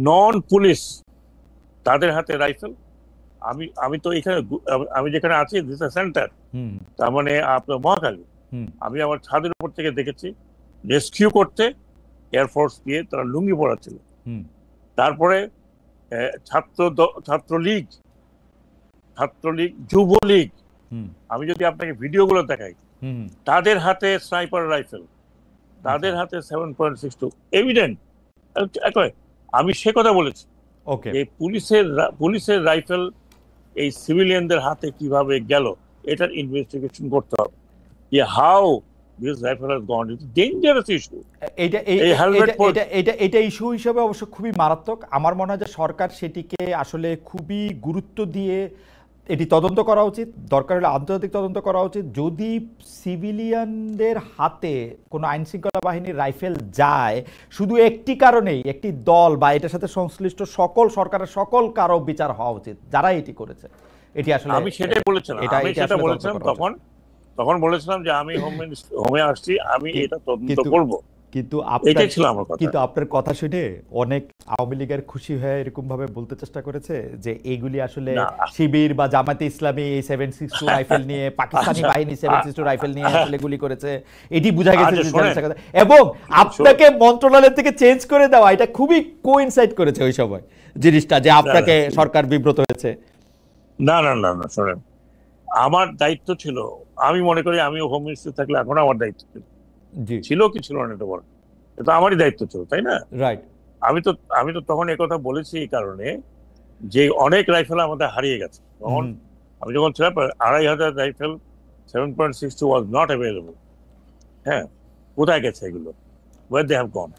নন police তাদের হাতে rifle. আমি তো এখানে আমি যেখানে আছি দিস সেন্টার, তার মানে আপনার মহাখালী, আমি আমার ছাদের উপর থেকে দেখেছি রেস্কিউ করতে এয়ারফোর্স দিয়ে তারা লুঙ্গি পড়াচ্ছিল। তারপরে ছাত্রলীগ, যুবলীগ, আমি যদি আপনাকে ভিডিওগুলো দেখাই, তাদের হাতে স্নাইপার রাইফেল, তাদের হাতে 7.62 এভিডেন্ট। আমি সে কথা বলেছি এই পুলিশের রাইফেল এই সিভিলিয়ানদের হাতে কিভাবে গেল, এটার ইনভেস্টিগেশন করতে হবে। How this rifle has gone, it's dangerous issue. এটা ইস্যু হিসেবে অবশ্য খুবই মারাত্মক। আমার মনে হয় যে সরকার সেটিকে আসলে খুবই গুরুত্ব দিয়ে এটি তদন্ত করা উচিত, দরকার হলে আন্তর্জাতিক তদন্ত করা উচিত। যদি সিভিলিয়ানদের হাতে কোনো আইন শৃঙ্খলা বাহিনীর রাইফেল যায় শুধু একটি কারণেই, একটি দল বা এটার সাথে সংশ্লিষ্ট সকল সরকারের সকল কারো বিচার হওয়া উচিত যারা এটি করেছে। এটি আসলে আমি সেটাই বলেছিলাম, তখন বলেছিলাম যে আমি হোমে আসছি, আমি এটা তদন্ত করব। কিন্তু আপনার কথা শুনে অনেক আওয়ামী লীগের খুশি হয়ে এরকম ভাবে বলতে চেষ্টা করেছে যে এইগুলি আসলে শিবির বা জামাতে ইসলামী এই 7.62 রাইফেল নিয়ে, পাকিস্তানি বাহিনী 7.62 রাইফেল নিয়ে আসলে গুলি করেছে, এটি বোঝা গেছে। এবং আপনাকে মন্ত্রণালয় থেকে চেঞ্জ করে দেওয়া এটা খুবই কোইনসাইড করেছে ওই সময় জিনিসটা, যে আপনাকে সরকার বিব্রত হয়েছে। না না না না, শোনেন, আমার দায়িত্ব ছিল, আমি মনে করি আমি হোম মিনিস্টার থাকলে এখন আমার দায়িত্ব ছিল কি ছিল না, এটা বলেন, এটা আমারই দায়িত্ব ছিল, তাই না? রাইট। আমি তো তখন এই কথা বলেছি এই কারণে যে অনেক রাইফেল আমাদের হারিয়ে গেছে। তখন আমি যখন ছিলাম 2500 রাইফেল 7.62 ওয়াজ নট অ্যাভেলেবল। হ্যাঁ, কোথায় গেছে এগুলো? Where they have gone?